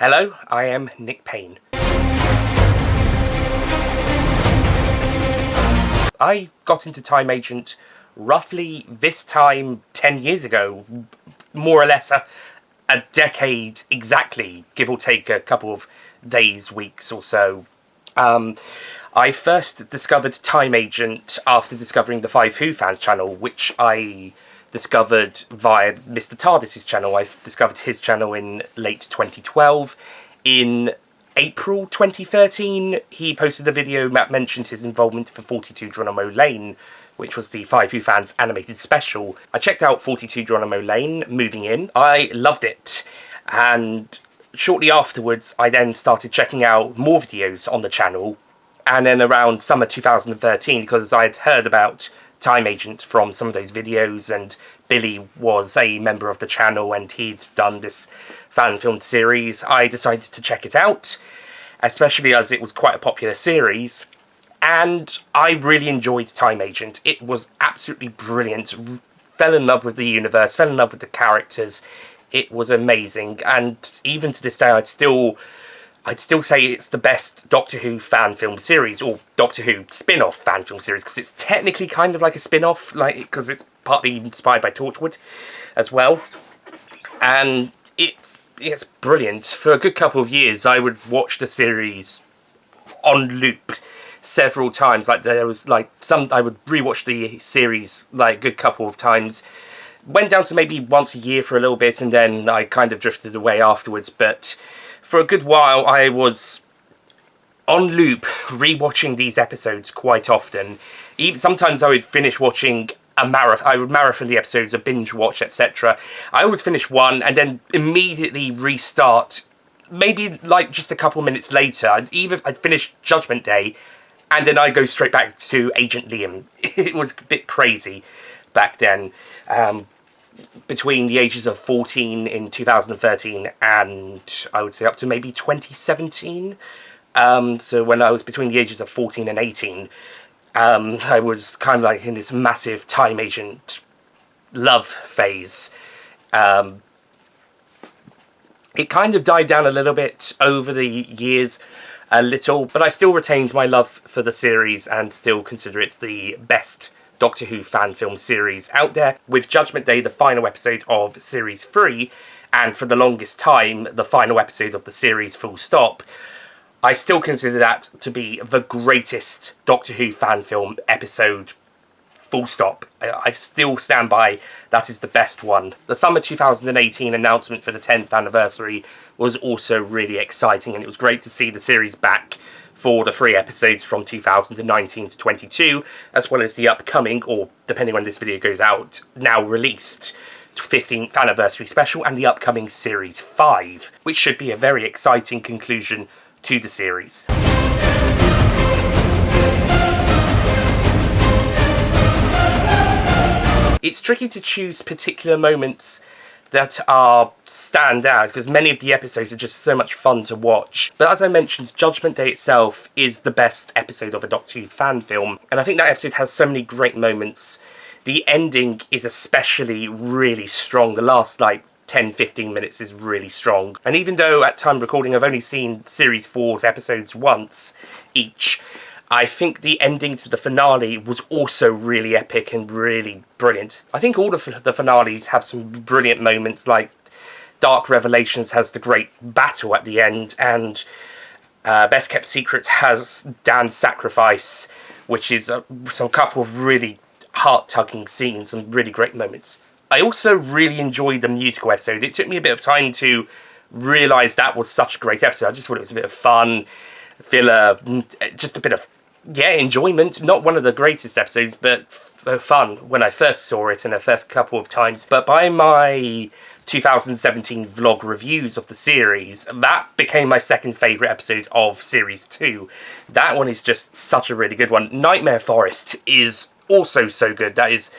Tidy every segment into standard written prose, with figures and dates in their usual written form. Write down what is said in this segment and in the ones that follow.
Hello, I am Nick Payne. I got into Time Agent roughly this time 10 years ago, more or less a decade exactly, give or take a couple of days, weeks or so. I first discovered Time Agent after discovering the FiveWhoFans channel, which I discovered via MrTARDIS' channel. I discovered his channel in late 2012. In April 2013, he posted a video that mentioned his involvement for 42 Geronimo Lane, which was the FiveWhoFans animated special. I checked out 42 Geronimo Lane, moving in. I loved it, and shortly afterwards, I then started checking out more videos on the channel, and then around summer 2013, because I had heard about Time Agent from some of those videos, and Billy was a member of the channel and he'd done this fan film series, I decided to check it out, especially as it was quite a popular series, and I really enjoyed Time Agent. It was absolutely brilliant. Fell in love with the universe, fell in love with the characters. It was amazing, and even to this day I'd still say it's the best Doctor Who fan film series, or Doctor Who spin-off fan film series, because it's technically kind of like a spin-off, because it's partly inspired by Torchwood as well. And it's brilliant. For a good couple of years, I would watch the series on loop several times. I would rewatch the series a good couple of times. Went down to maybe once a year for a little bit, and then I kind of drifted away afterwards, but for a good while, I was on loop rewatching these episodes quite often. Even sometimes I would finish watching a marathon. I would marathon the episodes, a binge watch, etc. I would finish one and then immediately restart. Maybe just a couple minutes later, I'd finish Judgment Day, and then I'd go straight back to Agent Liam. It was a bit crazy back then. Between the ages of 14 in 2013 and I would say up to maybe 2017. So when I was between the ages of 14 and 18, I was kind of in this massive Time Agent love phase. It kind of died down a little bit over the years, but I still retained my love for the series and still consider it the best Doctor Who fan film series out there, with Judgment Day the final episode of Series 3, and for the longest time, the final episode of the series full stop. I still consider that to be the greatest Doctor Who fan film episode, full stop. I still stand by that is the best one. The summer 2018 announcement for the 10th anniversary was also really exciting, and it was great to see the series back for the 3 episodes from 2019 to 22, as well as the upcoming, or depending when this video goes out, now released 15th anniversary special, and the upcoming Series 5, which should be a very exciting conclusion to the series. It's tricky to choose particular moments that stand out, because many of the episodes are just so much fun to watch. But as I mentioned, Judgment Day itself is the best episode of a Doctor Who fan film, and I think that episode has so many great moments. The ending is especially really strong. The last 10-15 minutes is really strong. And even though at time recording I've only seen Series 4's episodes once each, I think the ending to the finale was also really epic and really brilliant. I think all of the finales have some brilliant moments, like Dark Revelations has the great battle at the end, and Best Kept Secret has Dan's sacrifice, which is some couple of really heart-tugging scenes, some really great moments. I also really enjoyed the musical episode. It took me a bit of time to realise that was such a great episode. I just thought it was a bit of fun, filler, just a bit of enjoyment. Not one of the greatest episodes, but fun when I first saw it in the first couple of times. But by my 2017 vlog reviews of the series, that became my second favourite episode of Series 2. That one is just such a really good one. Nightmare Forest is also so good. That is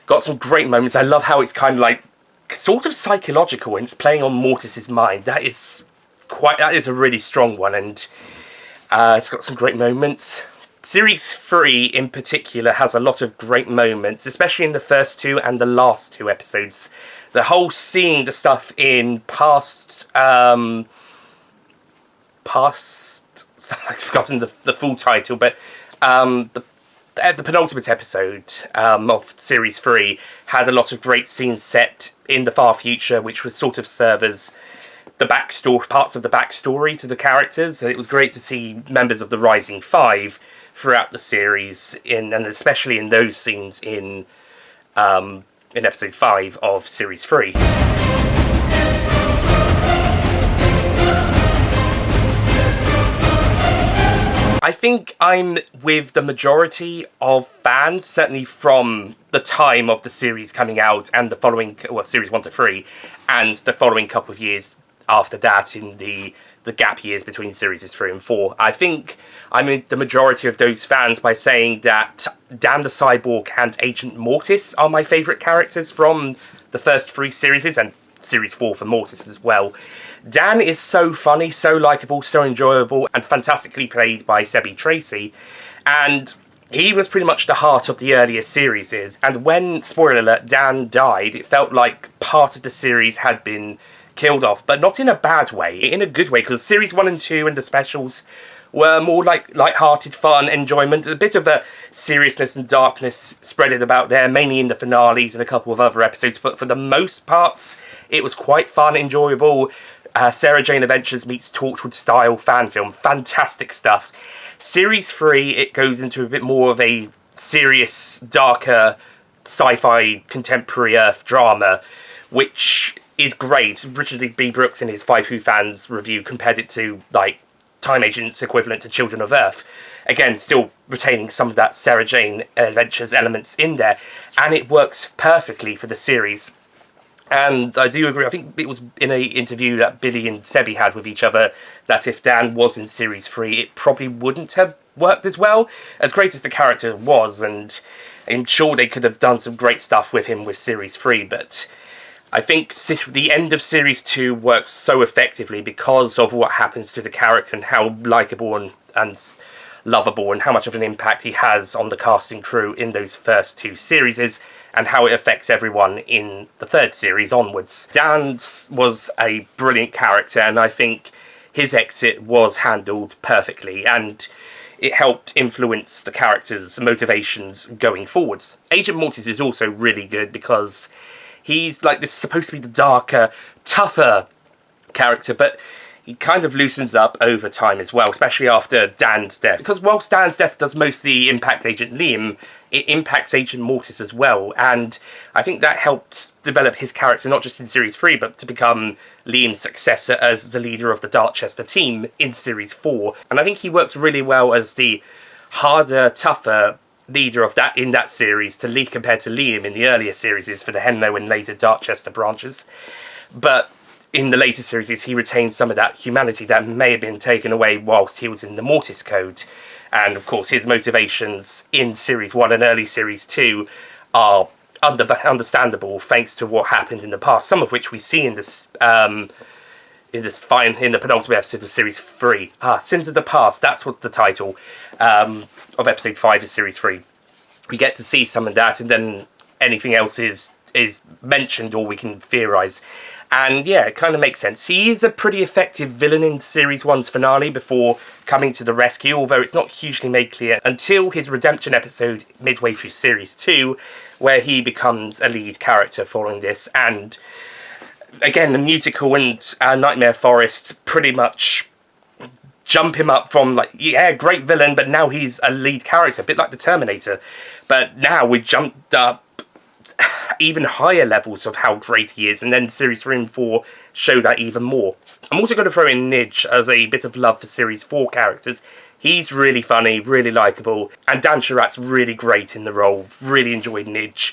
got some great moments. I love how it's kind of sort of psychological, and it's playing on Mortis's mind. That is a really strong one, and it's got some great moments. Series 3 in particular has a lot of great moments, especially in the first 2 and the last 2 episodes. The whole seeing the stuff in past past... I've forgotten the full title, but the penultimate episode of Series 3 had a lot of great scenes set in the far future, which would sort of serve as the backstory, parts of the backstory to the characters. And it was great to see members of the Rising Five throughout the series, and especially in those scenes in episode 5 of Series 3. I think I'm with the majority of fans, certainly from the time of the series coming out and the following, well, Series 1 to 3, and the following couple of years after that in the gap years between Series 3 and 4. I think I'm in the majority of those fans by saying that Dan the Cyborg and Agent Mortis are my favourite characters from the first 3 series, and Series 4 for Mortis as well. Dan is so funny, so likeable, so enjoyable, and fantastically played by Treacy, and he was pretty much the heart of the earlier series. And when, spoiler alert, Dan died, it felt like part of the series had been killed off, but not in a bad way, in a good way, because Series 1 and 2 and the specials were more like light-hearted fun, enjoyment, a bit of a seriousness and darkness spreaded about there, mainly in the finales and a couple of other episodes, but for the most parts, it was quite fun, enjoyable. Sarah Jane Adventures meets Torchwood style fan film, fantastic stuff. Series 3, it goes into a bit more of a serious, darker, sci-fi contemporary Earth drama, which is great. Richard B. Brooks in his FiveWhoFans review compared it to, like, Time Agent's equivalent to Children of Earth. Again, still retaining some of that Sarah Jane Adventures elements in there, and it works perfectly for the series. And I do agree, I think it was in an interview that Billy and Sebi had with each other, that if Dan was in Series 3, it probably wouldn't have worked as well. As great as the character was, and I'm sure they could have done some great stuff with him with Series 3, but I think the end of Series 2 works so effectively because of what happens to the character and how likeable and lovable and how much of an impact he has on the cast and crew in those first 2 series, and how it affects everyone in the 3rd series onwards. Dan was a brilliant character, and I think his exit was handled perfectly, and it helped influence the character's motivations going forwards. Agent Mortis is also really good because he's like this supposed to be the darker, tougher character, but he kind of loosens up over time as well, especially after Dan's death. Because whilst Dan's death does mostly impact Agent Liam, it impacts Agent Mortis as well, and I think that helped develop his character not just in Series 3, but to become Liam's successor as the leader of the Darkchester team in Series 4. And I think he works really well as the harder, tougher leader of that in that series to Lee compared to Liam in the earlier series for the Henlo and later Darkchester branches. But in the later series, he retains some of that humanity that may have been taken away whilst he was in the Mortis Code. And of course, his motivations in Series 1 and early Series 2 are understandable thanks to what happened in the past, some of which we see in this in the penultimate episode of Series 3. Sins of the Past, that's what's the title of Episode 5 of Series 3. We get to see some of that, and then anything else is mentioned or we can theorise. And yeah, it kind of makes sense. He is a pretty effective villain in Series 1's finale before coming to the rescue, although it's not hugely made clear until his redemption episode midway through Series 2, where he becomes a lead character following this. And again, the musical and Nightmare Forest pretty much jump him up from, like, yeah, great villain, but now he's a lead character, a bit like the Terminator. But now we jumped up even higher levels of how great he is, and then Series 3 and 4 show that even more. I'm also going to throw in Nidge as a bit of love for Series 4 characters. He's really funny, really likeable, and Dan Sherratt's really great in the role. Really enjoyed Nidge,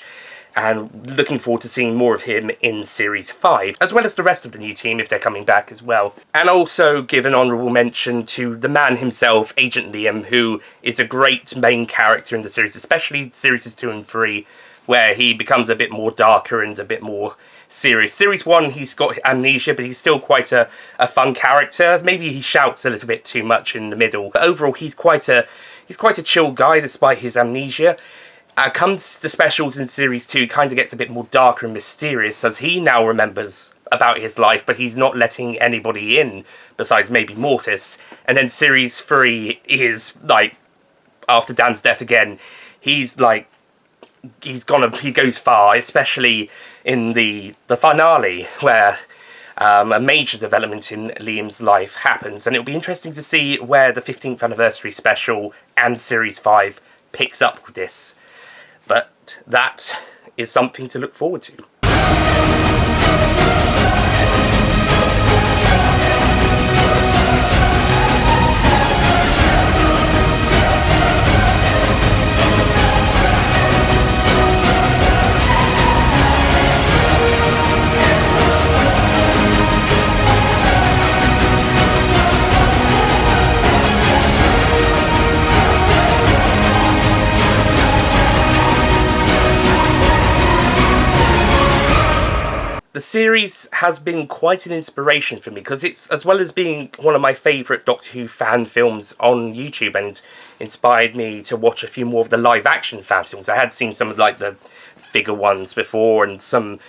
and looking forward to seeing more of him in Series 5, as well as the rest of the new team if they're coming back as well. And also give an honourable mention to the man himself, Agent Liam, who is a great main character in the series, especially Series 2 and 3, where he becomes a bit more darker and a bit more serious. Series 1, he's got amnesia, but he's still quite a fun character. Maybe he shouts a little bit too much in the middle. But overall, he's quite a chill guy despite his amnesia. Comes the specials in Series 2, kind of gets a bit more darker and mysterious, as he now remembers about his life, but he's not letting anybody in, besides maybe Mortis. And then Series 3 is, like, after Dan's death again, he's, like, he goes far, especially in the finale, where a major development in Liam's life happens, and it'll be interesting to see where the 15th anniversary special and Series 5 picks up with this. But that is something to look forward to. The series has been quite an inspiration for me, because it's, as well as being one of my favourite Doctor Who fan films on YouTube, and inspired me to watch a few more of the live action fan films. I had seen some of, like, the figure ones before and some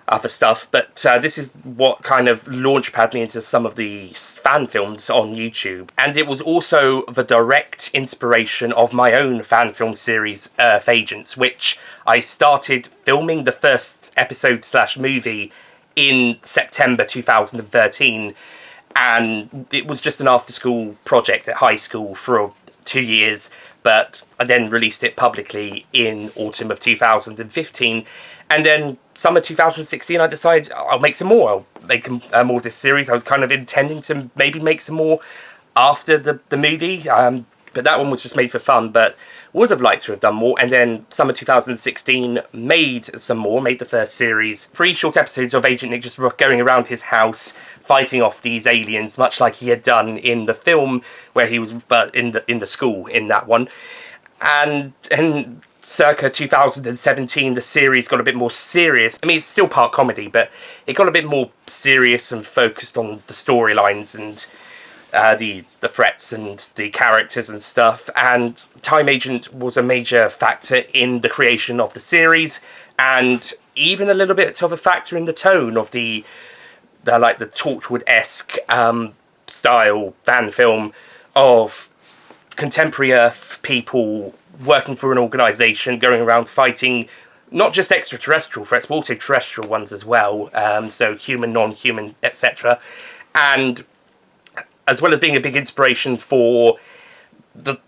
other stuff, but this is what kind of launchpad me into some of the fan films on YouTube. And it was also the direct inspiration of my own fan film series, Earth Agents, which I started filming the first episode / movie in September 2013, and it was just an after-school project at high school for 2 years, but I then released it publicly in autumn of 2015. And then summer 2016, I decided I'll make some more. I'll make more of this series. I was kind of intending to maybe make some more after the movie, but that one was just made for fun, but would have liked to have done more. And then summer 2016, made some more, made the first series. 3 short episodes of Agent Nick just going around his house, fighting off these aliens, much like he had done in the film, where he was in the school in that one. And circa 2017, the series got a bit more serious. I mean, it's still part comedy, but it got a bit more serious and focused on the storylines and the threats and the characters and stuff. And Time Agent was a major factor in the creation of the series, and even a little bit of a factor in the tone of the Torchwood-esque style fan film of contemporary Earth people working for an organisation, going around fighting not just extraterrestrial threats, but also terrestrial ones as well, so human, non-human, etc. And as well as being a big inspiration for the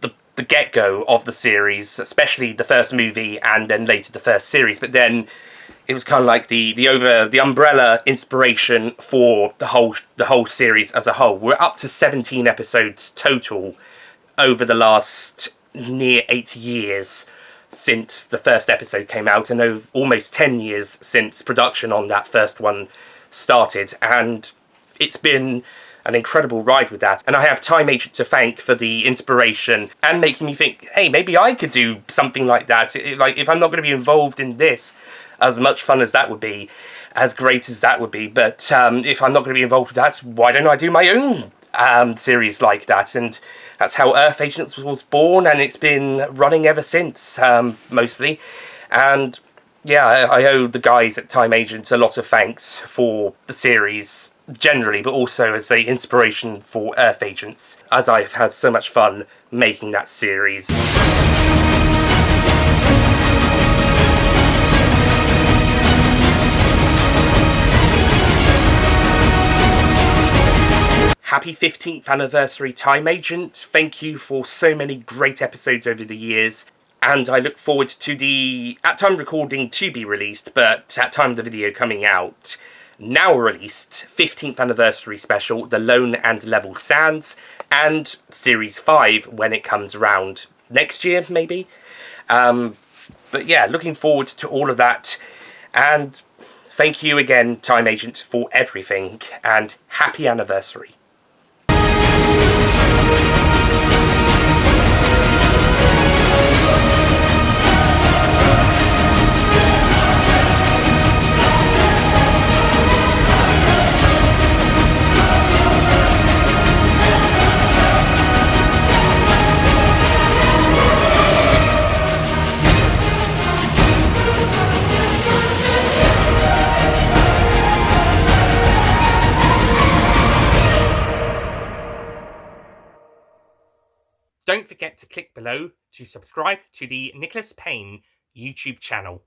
get-go of the series, especially the first movie and then later the first series, but then it was kind of like the umbrella inspiration for the whole series as a whole. We're up to 17 episodes total over the last near 8 years since the first episode came out, and over almost 10 years since production on that first one started, and it's been an incredible ride with that. And I have Time Agent to thank for the inspiration and making me think, hey, maybe I could do something like that. Like, if I'm not going to be involved in this, as much fun as that would be, as great as that would be, but if I'm not going to be involved with that, why don't I do my own series like that? And that's how Earth Agents was born, and it's been running ever since, mostly. And yeah, I owe the guys at Time Agents a lot of thanks for the series generally, but also as an inspiration for Earth Agents, as I've had so much fun making that series. Happy 15th anniversary, Time Agent. Thank you for so many great episodes over the years. And I look forward to the, at time recording, to be released, but at time of the video coming out, now released, 15th anniversary special, The Lone and Level Sands, and Series 5 when it comes around next year, maybe. But yeah, looking forward to all of that. And thank you again, Time Agent, for everything, and happy anniversary. Don't forget to click below to subscribe to the Nick Payne YouTube channel.